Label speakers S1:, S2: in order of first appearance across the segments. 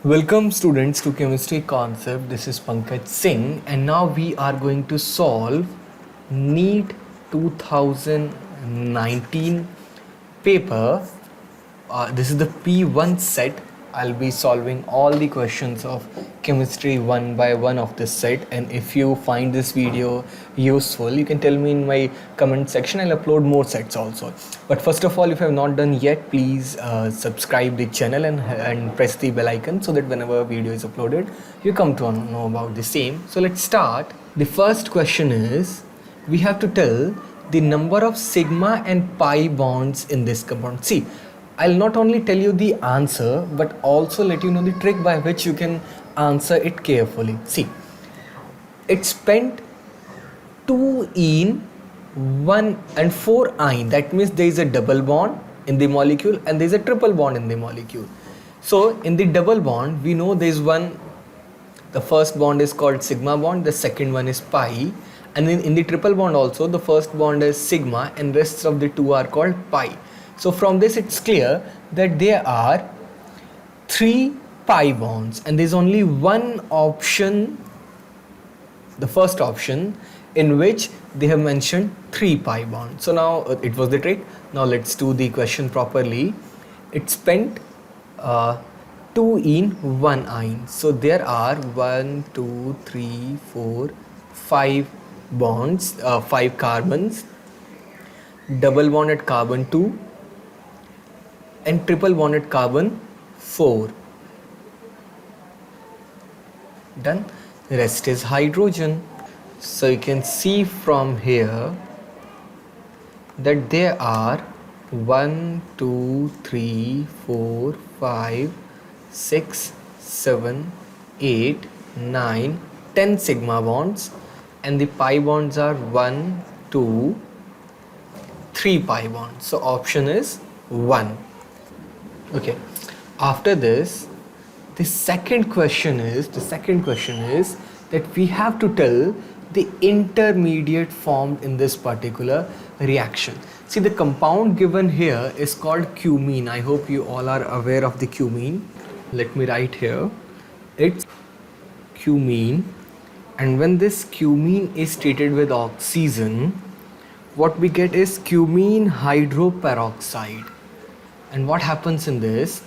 S1: Welcome students to Chemistry Concept. This is Pankaj Singh and now we are going to solve NEET 2019 paper. This is the P1 set. I'll be solving all the questions of chemistry one by one of this set, and if you find this video useful you can tell me in my comment section. I'll upload more sets also, but first of all, if you have not done yet, please subscribe the channel and press the bell icon so that whenever a video is uploaded you come to know about the same. So let's start. The first question is, we have to tell the number of sigma and pi bonds in this compound. See, I'll not only tell you the answer but also let you know the trick by which you can answer it carefully. See, it's spent 2 in 1 and 4 ine. That means there is a double bond in the molecule and there is a triple bond in the molecule. So in the double bond we know there is one, the first bond is called sigma bond, the second one is pi, and in the triple bond also the first bond is sigma and rest of the two are called pi. So from this it's clear that there are 3 pi bonds and there is only one option, the first option, in which they have mentioned 3 pi bonds. So now it was the trick. Now let's do the question properly. It spent 2 in 1 ine. So there are 1, 2, 3, 4, 5 bonds, 5 carbons, double bond at carbon 2 and triple bond at carbon 4. Done. The rest is hydrogen. So you can see from here that there are 1, 2, 3, 4, 5, 6, 7, 8, 9, 10 sigma bonds, and the pi bonds are 1, 2, 3 pi bonds. So option is 1. Okay. After this, the second question is that we have to tell the intermediate formed in this particular reaction. See, the compound given here is called cumene. I hope you all are aware of the cumene. Let me write here. It's cumene, and when this cumene is treated with oxygen, what we get is cumene hydroperoxide. And what happens in this?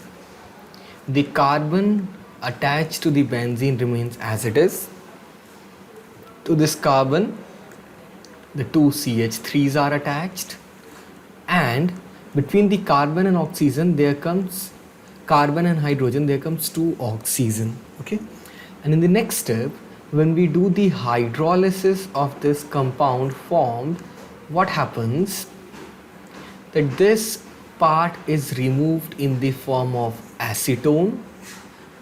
S1: The carbon attached to the benzene remains as it is. To this carbon, the two CH3s are attached, and between the carbon and oxygen there comes carbon and hydrogen, there comes 2 oxygen. Okay, and in the next step, when we do the hydrolysis of this compound formed, what happens? That this part is removed in the form of acetone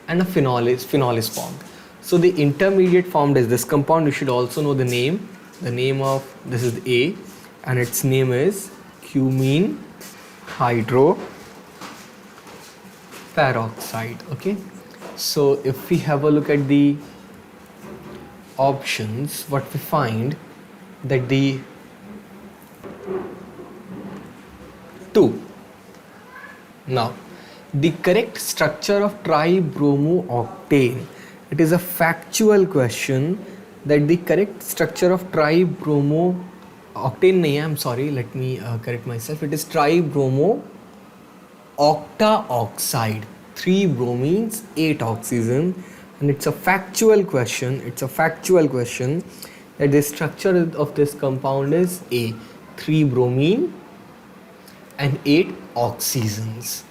S1: and a phenol is formed. So the intermediate formed is this compound. You should also know the name. The name of this is A and its name is cumene hydroperoxide. Okay, so if we have a look at the options, what we find that the 2. Now, the correct structure of tribromooctane. It is a factual question that the correct structure of tribromooctane, I'm sorry, let me correct myself. It is tribromo-octaoxide. 3 bromines, 8 oxygen, and it's a factual question. It's a factual question that the structure of this compound is A, 3 bromine and 8 oxygens.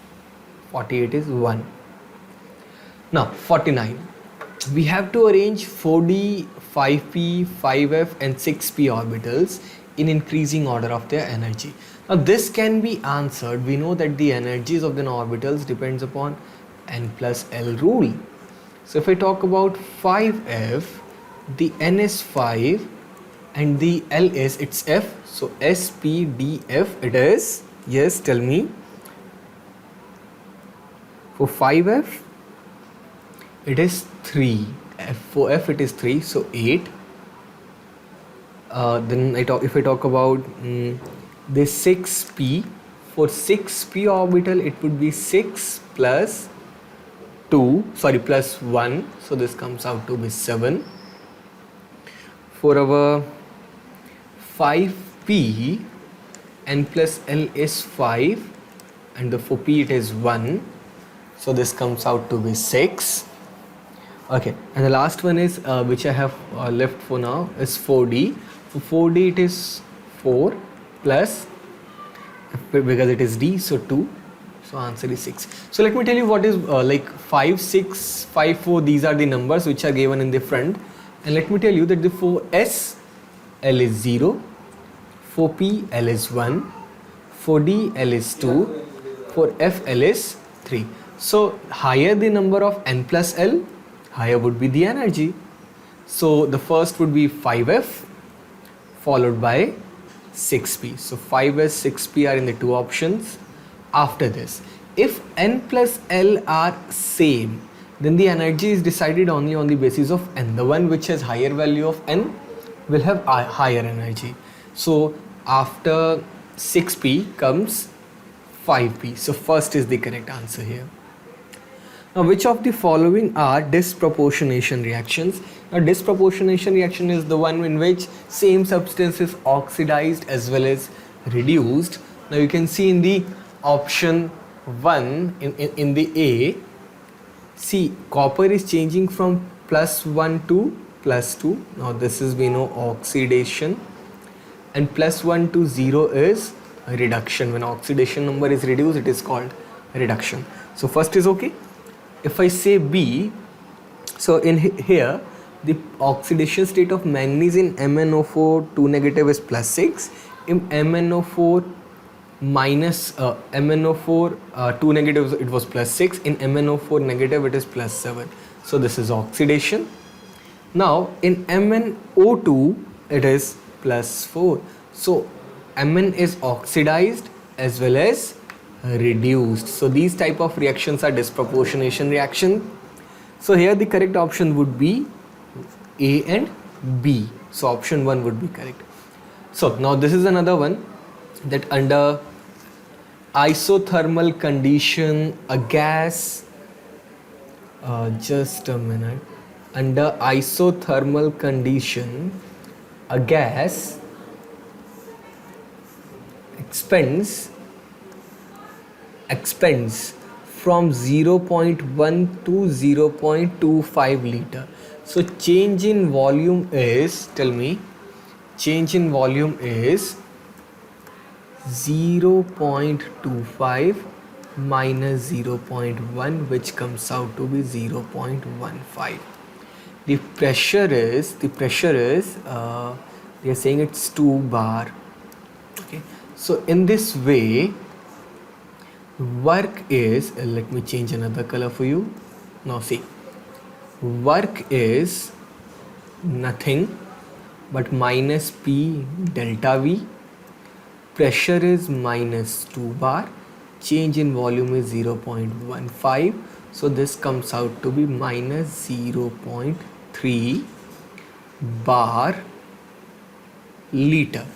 S1: 48 is 1. Now 49, we have to arrange 4d, 5p, 5f and 6p orbitals in increasing order of their energy. Now this can be answered. We know that the energies of the orbitals depends upon n plus l rule. So if I talk about 5f, the n is 5 and the l is its f, so spdf it is. Yes, tell me. For 5f it is 3, for f it is 3, so 8. Then if I talk about the 6p, for 6p orbital it would be 6 plus 2, sorry, plus 1, so this comes out to be 7. For our 5p, n plus l is 5, and the for p it is 1, so this comes out to be 6. Okay, and the last one is which I have left for now is 4d. For 4d it is 4 plus, because it is d, so 2, so answer is 6. So let me tell you what is like 5, 6, 5, 4, these are the numbers which are given in the front, and let me tell you that the for s, l is 0, for p, l is 1, for d, l is 2, for f, l is 3. So higher the number of n plus l, higher would be the energy. So the first would be 5f followed by 6p. So 5s, 6p are in the two options. After this, if n plus l are same, then the energy is decided only on the basis of n. The one which has higher value of n will have higher energy. So after 6p comes 5p. So first is the correct answer here. Now, which of the following are disproportionation reactions? Now, disproportionation reaction is the one in which same substance is oxidized as well as reduced. Now, you can see in the option 1 in the A, see, copper is changing from plus 1 to plus 2. Now, this is, we know, oxidation, and plus 1 to 0 is reduction. When oxidation number is reduced, it is called reduction. So first is okay. If I say B, so in here the oxidation state of manganese in MnO4 2 negative is plus 6, in MnO4 minus MnO4 2 negative it was plus 6, in MnO4 negative it is plus 7. So this is oxidation. Now in MnO2 it is plus 4. So Mn is oxidized as well as reduced. So these type of reactions are disproportionation reaction. So here the correct option would be A and B. So option 1 would be correct. So now this is another one, that under isothermal condition a gas, just a minute, under isothermal condition a gas expands from 0.1 to 0.25 liter. So change in volume is, tell me, change in volume is 0.25 minus 0.1, which comes out to be 0.15. The pressure is they are saying it's 2 bar. Okay, so in this way work is, let me change another color for you. Now see, work is nothing but minus P delta V, pressure is minus 2 bar, change in volume is 0.15, so this comes out to be minus 0.3 bar liter.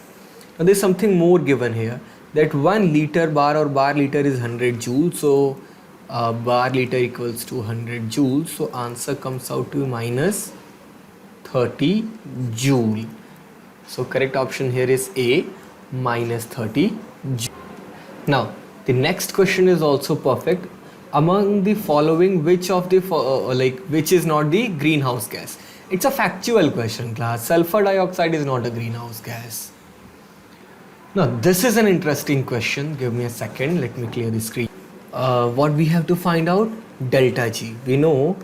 S1: Now there is something more given here, that 1 liter bar or bar liter is 100 joules, so bar liter equals to 100 joules, so answer comes out to minus 30 joule. So correct option here is A, minus 30 joule. Now the next question is also perfect. Among the following, which of the which is not the greenhouse gas? It's a factual question, class. Sulfur dioxide is not a greenhouse gas. Now this is an interesting question. Give me a second, let me clear the screen. What we have to find out? Delta G. We know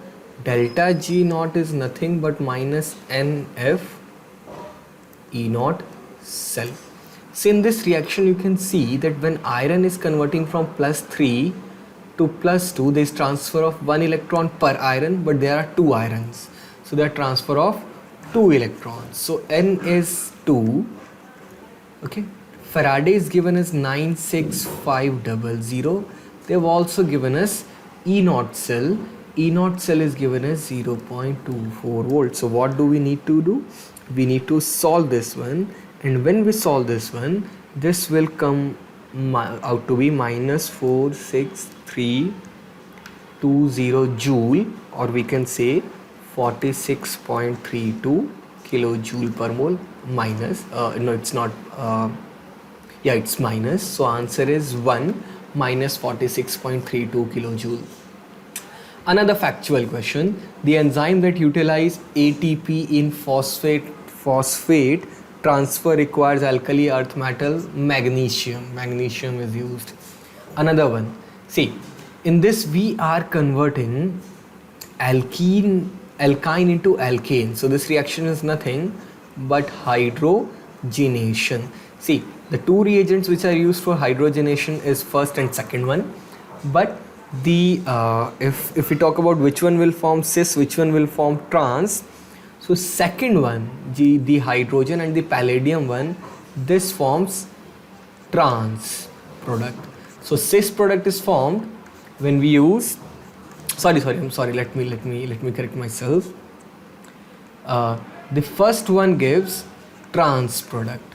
S1: delta G naught is nothing but minus NF E naught cell. So in this reaction you can see that when iron is converting from plus 3 to plus 2, there is transfer of 1 electron per iron, but there are 2 irons. So there are transfer of 2 electrons. So N is 2. Okay. Faraday is given as 96500. They have also given us E naught cell. E naught cell is given as 0.24 volts. So what do we need to do? We need to solve this one, and when we solve this one, this will come out to be minus 463 20 joule, or we can say 46.32 kilojoule per mole minus, no, it's not, yeah, it's minus, so answer is 1 minus 46.32 kilojoule. Another factual question: the enzyme that utilize ATP in phosphate transfer requires alkali earth metal magnesium. Magnesium is used. Another one. See, in this we are converting alkene into alkane. So this reaction is nothing but hydrogenation. See, the two reagents which are used for hydrogenation is first and second one, but the if we talk about which one will form cis, which one will form trans, so second one, the hydrogen and the palladium one, this forms trans product. So cis product is formed when we use, I'm sorry, let me correct myself. The first one gives trans product.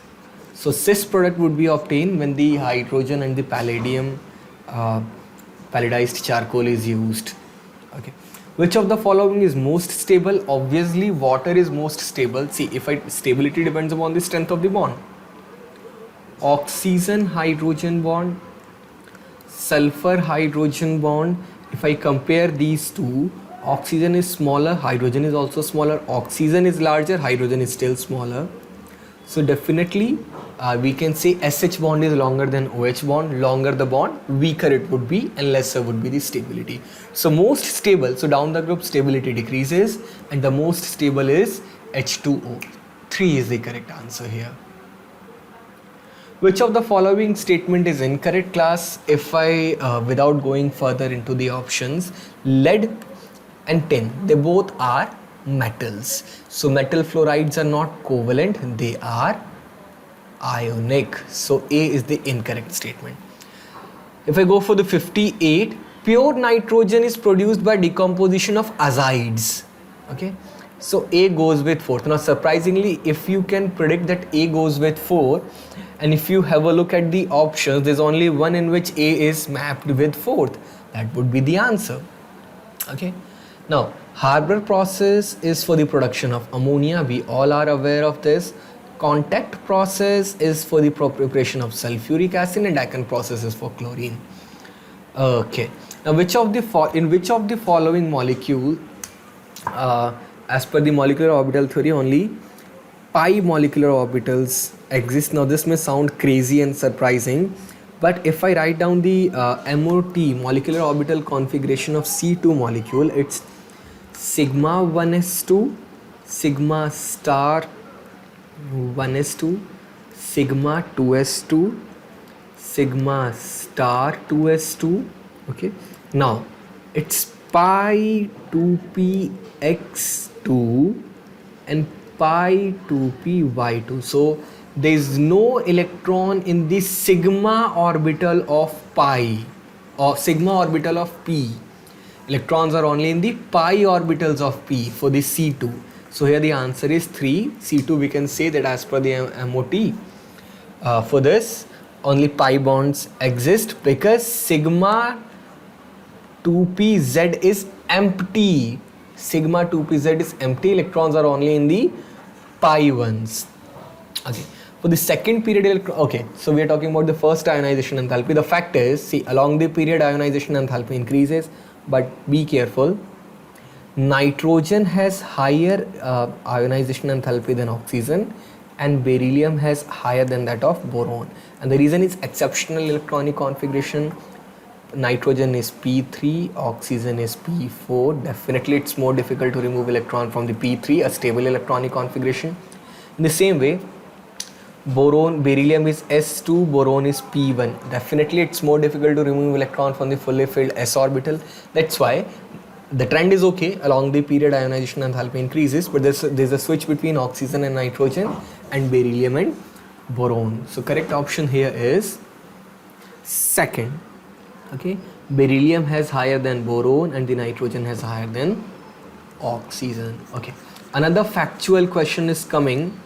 S1: So cis product would be obtained when the hydrogen and the palladium palladized charcoal is used. Okay. Which of the following is most stable? Obviously water is most stable. See, stability depends upon the strength of the bond. Oxygen hydrogen bond, sulfur hydrogen bond. If I compare these two, oxygen is smaller, hydrogen is also smaller, oxygen is larger, hydrogen is still smaller. So definitely we can say SH bond is longer than OH bond. Longer the bond, weaker it would be and lesser would be the stability. So most stable, so down the group stability decreases and the most stable is H2O. 3 is the correct answer here. Which of the following statement is incorrect, class? If I, without going further into the options, lead and tin, they both are metals. So metal fluorides are not covalent, they are ionic. So A is the incorrect statement. If I go for the 58, pure nitrogen is produced by decomposition of azides. Okay, so A goes with 4th. Now surprisingly, if you can predict that A goes with 4, and if you have a look at the options, there's only one in which A is mapped with 4th. That would be the answer. Okay. Now, Haber process is for the production of ammonia. We all are aware of this. Contact process is for the preparation of sulfuric acid, and Dakin process is for chlorine. Okay. Now, in which of the following molecule, as per the molecular orbital theory, only pi molecular orbitals exist? Now, this may sound crazy and surprising, but if I write down the MOT, molecular orbital configuration of C2 molecule, it's sigma 1s2, sigma star 1s2, sigma 2s2, sigma star 2s2. Okay, now it's pi 2px2 and pi 2py2. So there is no electron in the sigma orbital of pi or sigma orbital of p. Electrons are only in the pi orbitals of p for the C2. So here the answer is 3. C2 we can say that as per the MOT. For this, only pi bonds exist because sigma 2pz is empty. Sigma 2pz is empty. Electrons are only in the pi ones. Okay. For the second period, okay, so we are talking about the first ionization enthalpy. The fact is, see, along the period ionization enthalpy increases, but be careful. Nitrogen has higher ionization enthalpy than oxygen, and beryllium has higher than that of boron. And the reason is exceptional electronic configuration. Nitrogen is P3, oxygen is P4. Definitely it's more difficult to remove electron from the P3, a stable electronic configuration. In the same way, beryllium is S2, boron is P1. Definitely it's more difficult to remove electron from the fully filled s orbital. That's why the trend is okay, along the period ionization enthalpy increases, but there's a switch between oxygen and nitrogen and beryllium and boron. So correct option here is second. Okay, beryllium has higher than boron and the nitrogen has higher than oxygen. Okay, another factual question is coming.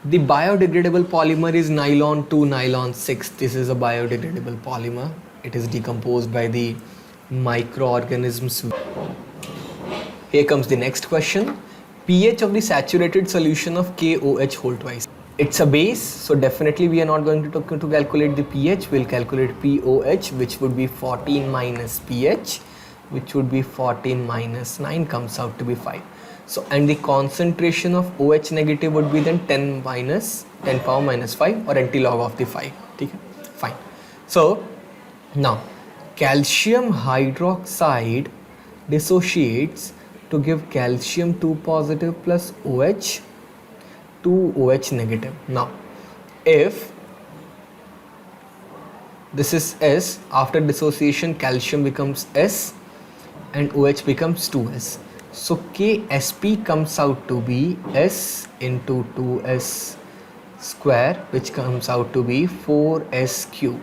S1: The biodegradable polymer is nylon 2, nylon 6. This is a biodegradable polymer. It is decomposed by the microorganisms. Here comes the next question. pH of the saturated solution of KOH whole twice. It's a base, so definitely we are not going to calculate the pH. We'll calculate POH, which would be 14 minus pH, which would be 14 minus 9, comes out to be 5. So, and the concentration of OH negative would be then 10 power minus 5 or anti-log of the 5. Okay? Fine. So, now calcium hydroxide dissociates to give calcium 2 positive plus OH 2 OH negative. Now, if this is S, after dissociation calcium becomes S and OH becomes 2S. So KSP comes out to be S into 2S square, which comes out to be 4SQ.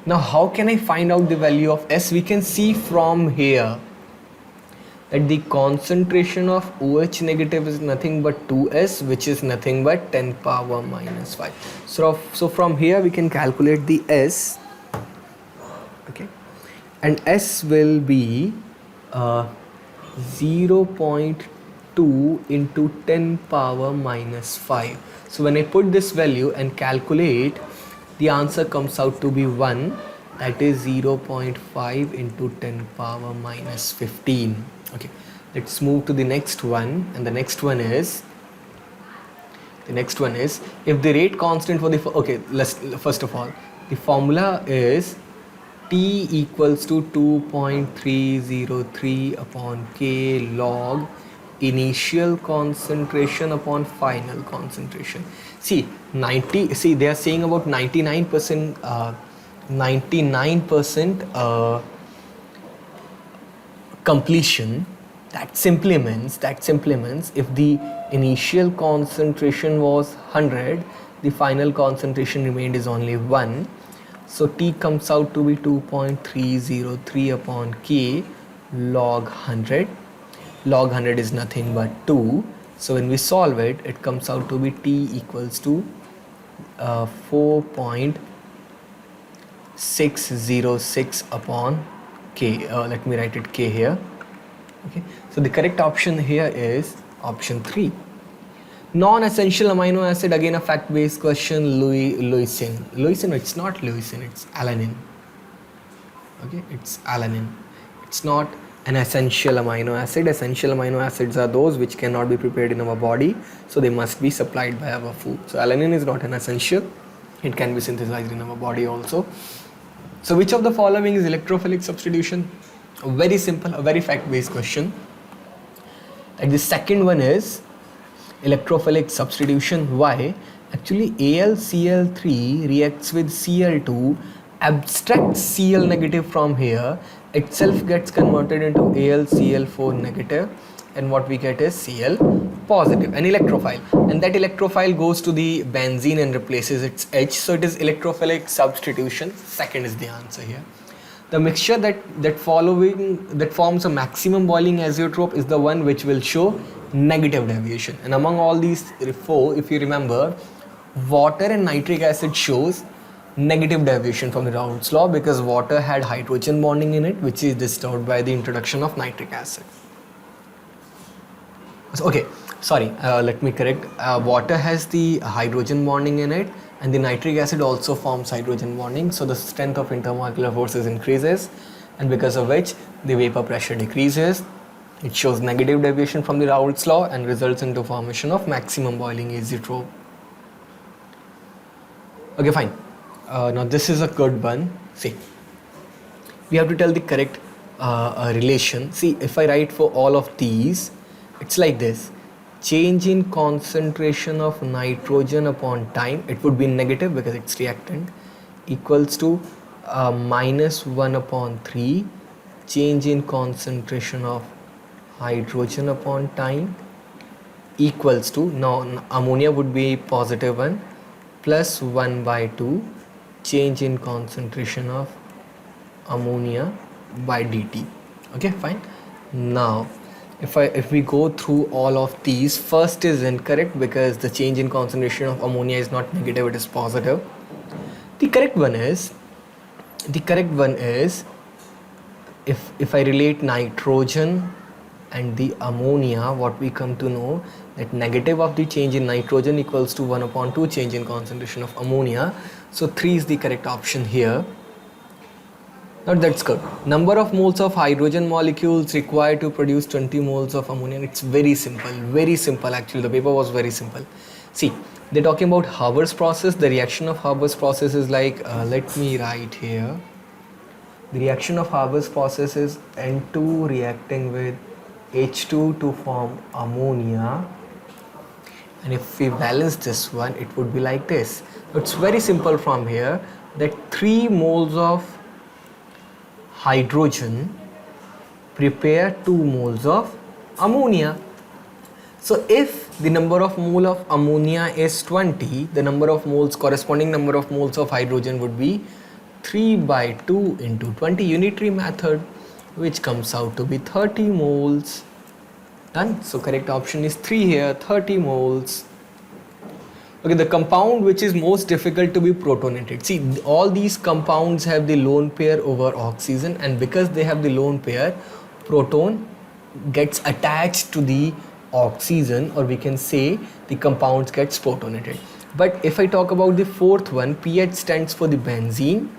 S1: Now how can I find out the value of S? We can see from here that the concentration of OH negative is nothing but 2S, which is nothing but 10 power minus 5. So from here we can calculate the S, okay, and S will be 0.2 into 10 power minus 5. So when I put this value and calculate, the answer comes out to be 1, that is 0.5 into 10 power minus 15. Okay, let's move to the next one, and the next one is if the rate constant for the first of all, the formula is T equals to 2.303 upon K log initial concentration upon final concentration. See, they are saying about 99% completion. That simply means if the initial concentration was 100, the final concentration remained is only 1. So T comes out to be 2.303 upon K log 100. Log 100 is nothing but 2. So when we solve it, it comes out to be T equals to 4.606 upon K. Let me write it K here. Okay. So the correct option here is option 3. Non-essential amino acid, again a fact-based question. Leucine. It's not leucine, it's alanine. Okay, it's alanine. It's not an essential amino acid. Essential amino acids are those which cannot be prepared in our body, so they must be supplied by our food. So alanine is not an essential. It can be synthesized in our body also. So which of the following is electrophilic substitution? Very simple, a very fact-based question. And the second one is electrophilic substitution. Why? Actually AlCl3 reacts with Cl2, abstracts Cl negative from here, itself gets converted into AlCl4 negative, and what we get is Cl positive, an electrophile, and that electrophile goes to the benzene and replaces its H. So it is electrophilic substitution. Second is the answer here. The mixture that forms a maximum boiling azeotrope is the one which will show negative deviation. And among all these four, if you remember, water and nitric acid shows negative deviation from the Raoult's law, because water had hydrogen bonding in it, which is disturbed by the introduction of nitric acid. Okay, sorry, let me correct. Water has the hydrogen bonding in it, and the nitric acid also forms hydrogen bonding, so the strength of intermolecular forces increases, and because of which the vapor pressure decreases. It shows negative deviation from the Raoult's law and results into formation of maximum boiling azeotrope. Okay, fine. Now this is a good one. See, we have to tell the correct relation. See, if I write for all of these, it's like this. Change in concentration of nitrogen upon time, it would be negative because it's reactant, equals to -1 upon 3. Change in concentration of hydrogen upon time equals to, now ammonia would be +1, plus 1 by 2 change in concentration of ammonia by dt. Okay, fine. Now if we go through all of these, first is incorrect because the change in concentration of ammonia is not negative, it is positive. The correct one is if I relate nitrogen and the ammonia, what we come to know that negative of the change in nitrogen equals to 1 upon 2 change in concentration of ammonia. So 3 is the correct option here. Now that's good. Number of moles of hydrogen molecules required to produce 20 moles of ammonia. It's very simple actually. The paper was very simple. See, they're talking about Haber's process. The reaction of Haber's process is like, let me write here. The reaction of Haber's process is N2 reacting with H2 to form ammonia. And if we balance this one, it would be like this. It's very simple from here that 3 moles of hydrogen prepare 2 moles of ammonia. So if the number of mole of ammonia is 20, the number of moles, corresponding number of moles of hydrogen would be 3 by 2 into 20, unitary method, which comes out to be 30 moles. Done. So correct option is 3 here, 30 moles. Okay, the compound which is most difficult to be protonated. See, all these compounds have the lone pair over oxygen, and because they have the lone pair, proton gets attached to the oxygen, or we can say the compounds gets protonated. But if I talk about the fourth one, pH stands for the benzene.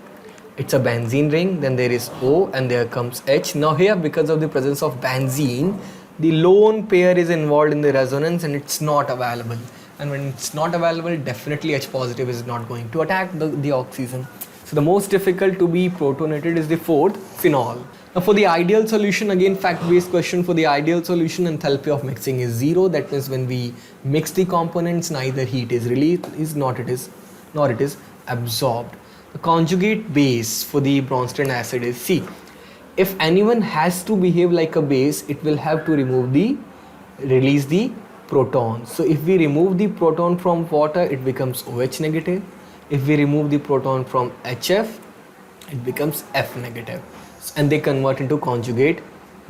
S1: It's a benzene ring, then there is O and there comes H. Now here, because of the presence of benzene, the lone pair is involved in the resonance and it's not available. And when it's not available, definitely H positive is not going to attack the oxygen. So the most difficult to be protonated is the fourth, phenol. Now for the ideal solution, again fact-based question, for the ideal solution, enthalpy of mixing is 0. That means when we mix the components, neither heat is released, nor it is absorbed. The conjugate base for the Bronsted acid is C. If anyone has to behave like a base, it will have to release the proton. So if we remove the proton from water, it becomes OH negative. If we remove the proton from HF, it becomes F negative. And they convert into conjugate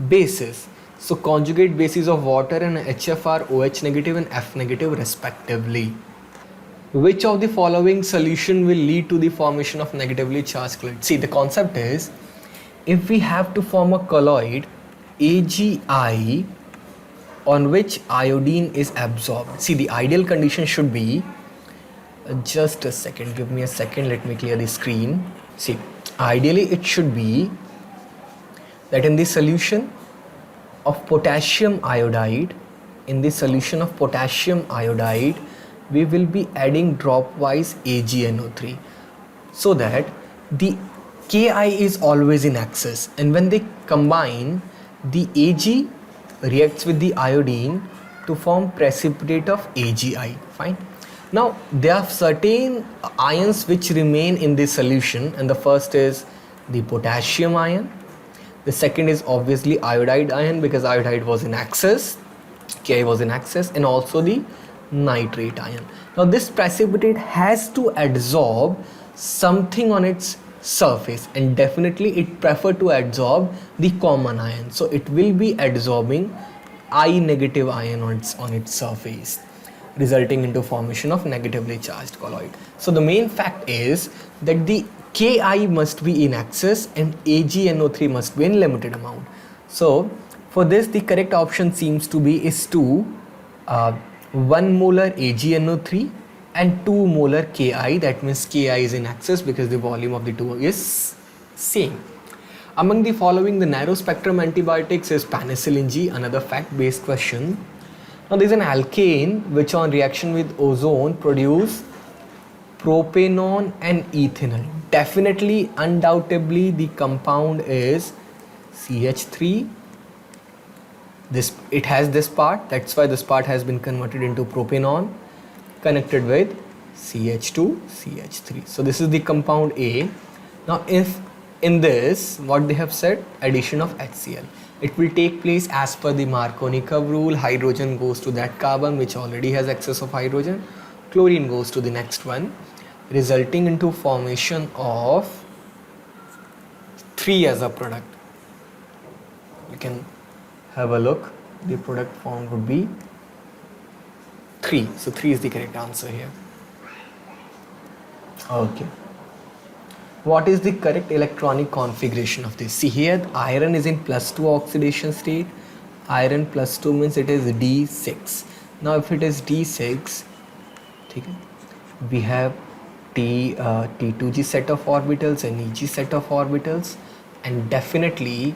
S1: bases. So conjugate bases of water and HF are OH negative and F negative respectively. Which of the following solution will lead to the formation of negatively charged colloid? See, the concept is, if we have to form a colloid AgI on which iodine is absorbed. See, the ideal condition should be, just a second, give me a second, let me clear the screen. See, ideally it should be that in the solution of potassium iodide, we will be adding dropwise AgNO3 so that the Ki is always in excess, and when they combine, the Ag reacts with the iodine to form precipitate of AgI. Fine. Now there are certain ions which remain in this solution, and the first is the potassium ion. The second is obviously iodide ion, because iodide was in excess, Ki was in excess, and also the nitrate ion. Now this precipitate has to adsorb something on its surface, and definitely it prefer to adsorb the common ion. So it will be adsorbing I negative ion on its surface, resulting into formation of negatively charged colloid. So the main fact is that the Ki must be in excess and AgNO3 must be in limited amount. So for this, the correct option seems to be is 2, 1 molar AgNO3 and 2 molar Ki. That means Ki is in excess because the volume of the two is same. Among the following, the narrow spectrum antibiotics is penicillin G. Another fact based question. Now there is an alkane which on reaction with ozone produce propanol and ethanol. Definitely, undoubtedly, the compound is CH3. It has this part, that's why this part has been converted into propanol, connected with CH2, CH3. So this is the compound A. Now if in this, what they have said, addition of HCl, it will take place as per the Marconi curve rule. Hydrogen goes to that carbon which already has excess of hydrogen, chlorine goes to the next one, resulting into formation of 3 as a product. You can have a look, the product formed would be 3. So 3 is the correct answer here. Okay. What is the correct electronic configuration of this? See here, iron is in +2 oxidation state. Iron +2 means it is D6. Now if it is D6, okay, we have T2G set of orbitals and EG set of orbitals, and definitely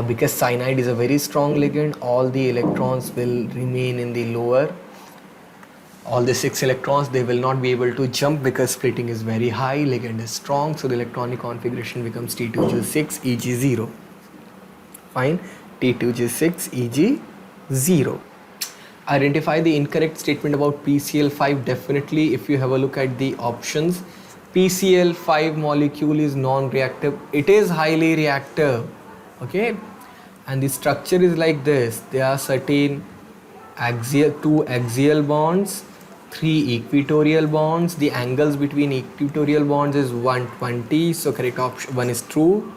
S1: because cyanide is a very strong ligand, all the electrons will remain in the lower. All the 6 electrons, they will not be able to jump because splitting is very high, ligand is strong, so the electronic configuration becomes T2G6 Eg0. Fine, T2G6 Eg0. Identify the incorrect statement about PCl5. Definitely, if you have a look at the options, PCl5 molecule is non-reactive. It is highly reactive, okay, and the structure is like this. There are certain two axial bonds, 3 equatorial bonds. The angles between equatorial bonds is 120, so correct option 1 is true.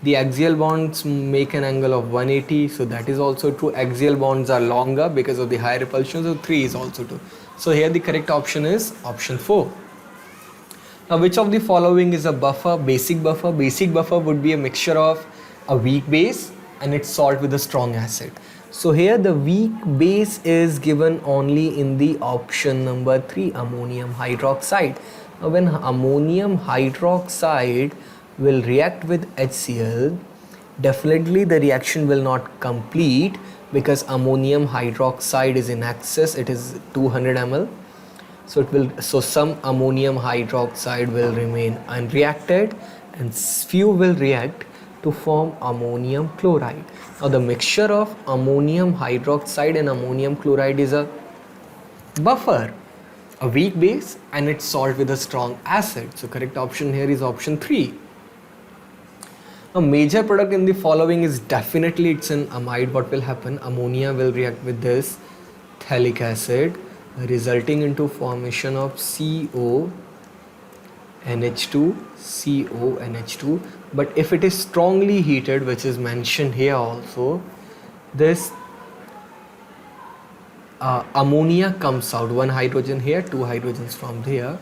S1: The axial bonds make an angle of 180, so that is also true. Axial bonds are longer because of the high repulsion, so 3 is also true. So here the correct option is option 4. Now which of the following is a buffer? Basic buffer. Basic buffer would be a mixture of a weak base and its salt with a strong acid. So here the weak base is given only in the option number 3, ammonium hydroxide. Now when ammonium hydroxide will react with HCl, definitely the reaction will not complete because ammonium hydroxide is in excess, it is 200 ml. So some ammonium hydroxide will remain unreacted and few will react to form ammonium chloride. Now the mixture of ammonium hydroxide and ammonium chloride is a buffer, a weak base and its salt with a strong acid. So correct option here is option 3. A major product in the following is definitely it's an amide. What will happen? Ammonia will react with this phthalic acid, resulting into formation of CO NH2, CO NH2. But if it is strongly heated, which is mentioned here also, this ammonia comes out, 1 hydrogen here, 2 hydrogens from there,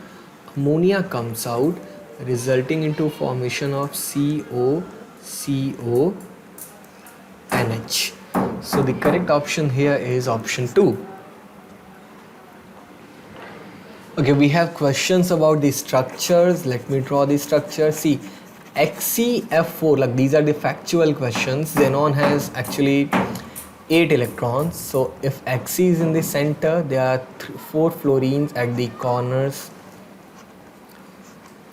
S1: ammonia comes out, resulting into formation of CO NH. So the correct option here is option 2. Okay, we have questions about the structures. Let me draw the structure. See, XeF4, like these are the factual questions. Xenon has actually 8 electrons. So if Xe is in the center, there are 4 fluorines at the corners,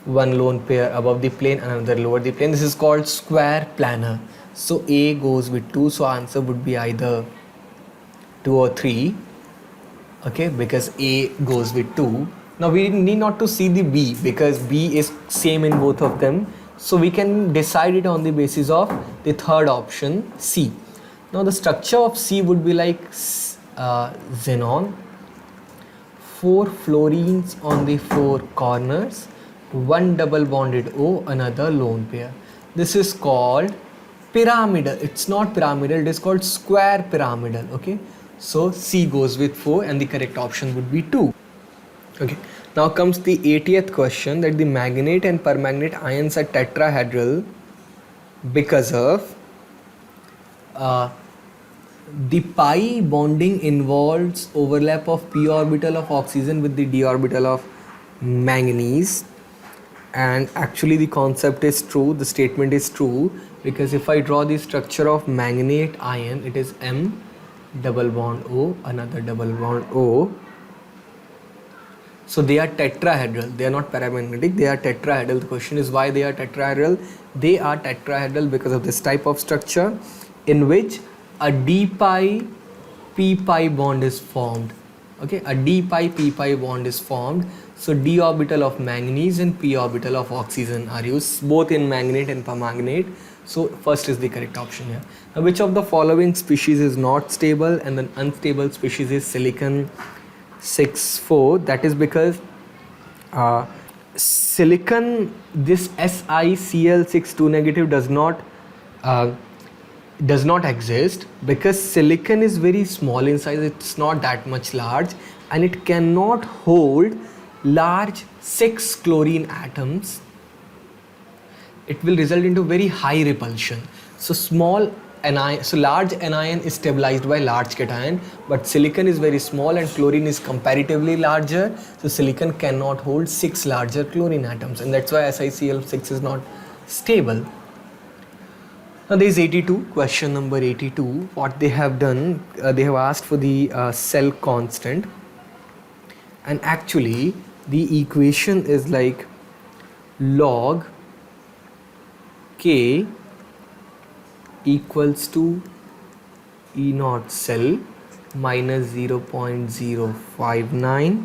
S1: 1 lone pair above the plane, another lower the plane. This is called square planar. So A goes with 2, so answer would be either 2 or 3. Okay, because A goes with 2. Now we need not to see the B because B is same in both of them. So we can decide it on the basis of the third option, C. Now the structure of C would be like xenon, 4 fluorines on the 4 corners, 1 double bonded O, another lone pair. This is called pyramidal. It's not pyramidal, it is called square pyramidal. Okay, so C goes with 4 and the correct option would be 2. Okay, now comes the 80th question, that the manganate and permanganate ions are tetrahedral because of the pi bonding involves overlap of p orbital of oxygen with the d orbital of manganese. And actually the concept is true, the statement is true, because if I draw the structure of manganate ion, it is M double bond O, another double bond O. So they are tetrahedral, they are not paramagnetic, they are tetrahedral. The question is why they are tetrahedral. They are tetrahedral because of this type of structure in which a d pi p pi bond is formed. Okay, a d pi p pi bond is formed. So d orbital of manganese and p orbital of oxygen are used both in manganate and permanganate. So first is the correct option here. Now which of the following species is not stable? And the unstable species is silicon 6,4. That is because silicon, this SiCl62 negative does not exist because silicon is very small in size. It's not that much large and it cannot hold large 6 chlorine atoms. it will result into very high repulsion. So large anion is stabilized by large cation, but silicon is very small and chlorine is comparatively larger. So silicon cannot hold 6 larger chlorine atoms, and that's why SiCl6 is not stable. Now there is 82, question number 82. What they have done, they have asked for the cell constant, and actually the equation is like log K equals to E naught cell minus 0.059.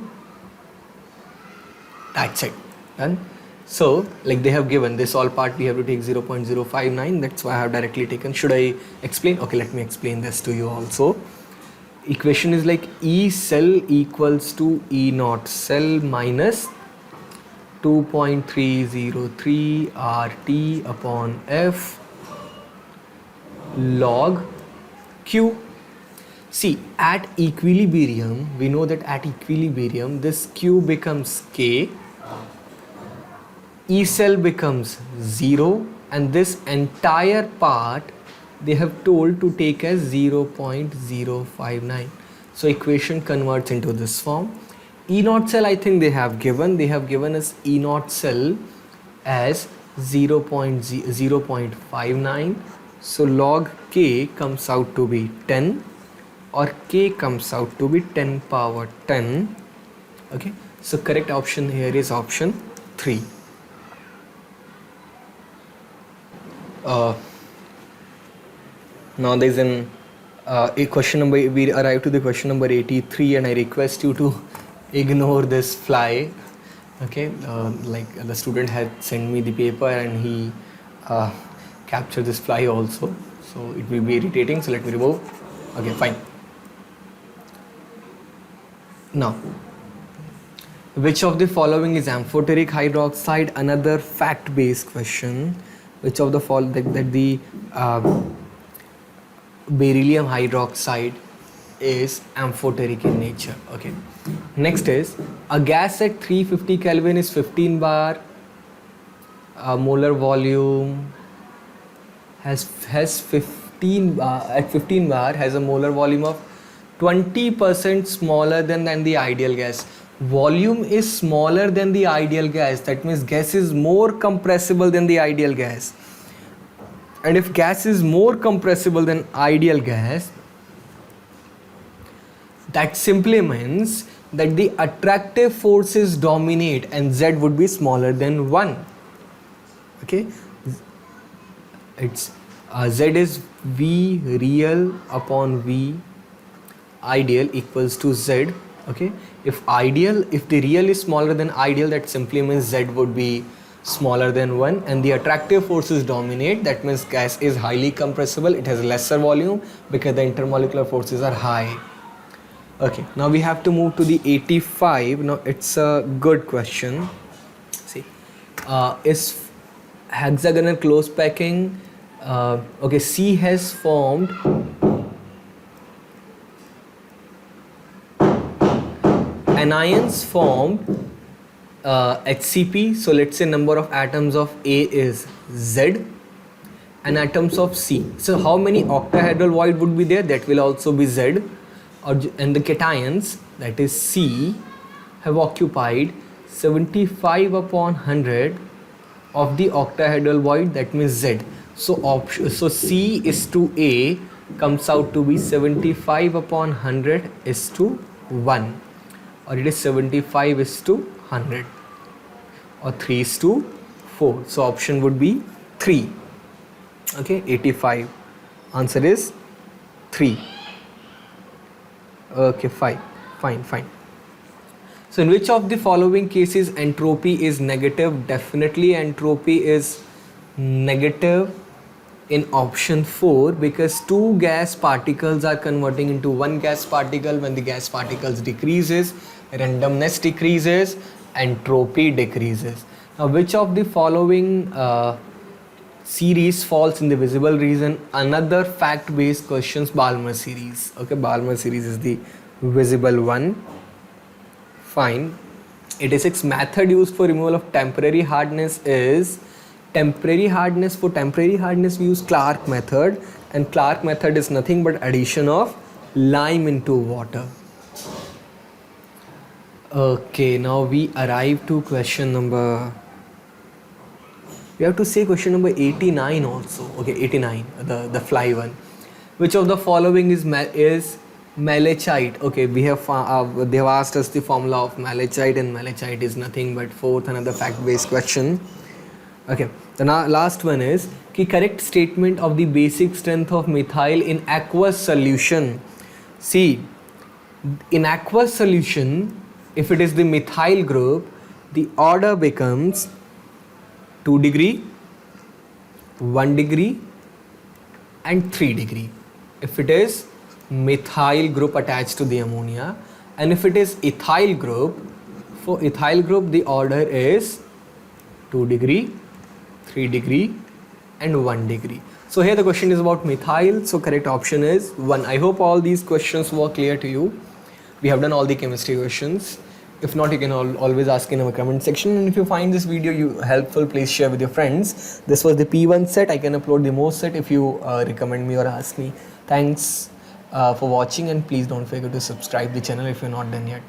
S1: That's it, done. So like they have given this all part, we have to take 0.059. That's why I have directly taken. Should I explain? Okay, let me explain this to you also. Equation is like E cell equals to E naught cell minus 2.303 RT upon F log Q. See, at equilibrium, we know that at equilibrium this Q becomes K, E cell becomes 0, and this entire part they have told to take as 0.059. So equation converts into this form. E naught cell, I think they have given us E naught cell as 0.59. So log K comes out to be 10, or K comes out to be 10 power 10. Okay, so correct option here is option 3. Now there is a question number, we arrive to the question number 83, and I request you to ignore this fly. Okay, like the student had sent me the paper and he captured this fly also, so it will be irritating, so let me remove. Okay, fine. Now, which of the following is amphoteric hydroxide? Another fact based question. Which of the that the beryllium hydroxide is amphoteric in nature? Okay. Next is, a gas at 350 Kelvin is 15 bar, molar volume has 15 at 15 bar has a molar volume of 20% smaller than the ideal gas. Volume is smaller than the ideal gas, that means gas is more compressible than the ideal gas. And if gas is more compressible than ideal gas, that simply means that the attractive forces dominate and Z would be smaller than 1. Okay, it's Z is V real upon V ideal equals to Z. Okay, if the real is smaller than ideal, that simply means Z would be smaller than 1, and the attractive forces dominate, that means gas is highly compressible, it has lesser volume because the intermolecular forces are high. Okay, now we have to move to the 85. Now it's a good question. See, is hexagonal close packing, okay, C has formed anions formed HCP. So let's say number of atoms of A is Z and atoms of C. So how many octahedral void would be there? That will also be Z. And the cations, that is C, have occupied 75 upon 100 of the octahedral void, that means Z. So C is to A comes out to be 75 upon 100 is to 1, or it is 75 is to 100, or 3 is to 4. So option would be 3. Okay, 85. Answer is 3. Okay, fine. So in which of the following cases entropy is negative? Definitely entropy is negative in option 4, because 2 gas particles are converting into 1 gas particle. When the gas particles decreases, randomness decreases, entropy decreases. Now which of the following series falls in the visible region? Another fact based questions, Balmer series. Okay, Balmer series is the visible one. Fine. 86. Method used for removal of temporary hardness is temporary hardness, for temporary hardness we use Clark method, and Clark method is nothing but addition of lime into water. Okay, now we arrive to question number, we have to say question number 89 also. Okay, 89, the fly one. Which of the following is malachite? Okay, we have they have asked us the formula of malachite, and malachite is nothing but fourth, another fact based question. Okay, the last one is ki correct statement of the basic strength of methyl in aqueous solution. See, in aqueous solution, if it is the methyl group, the order becomes 2 degree, 1 degree and 3 degree if it is methyl group attached to the ammonia, and if it is ethyl group, for ethyl group the order is 2 degree, 3 degree and 1 degree. So here the question is about methyl, so correct option is 1. I hope all these questions were clear to you. We have done all the chemistry questions. If not, you can always ask in our comment section, and if you find this video helpful, please share with your friends. This was the P1 set. I can upload the more set if you recommend me or ask me. Thanks for watching, and please don't forget to subscribe the channel if you're not done yet.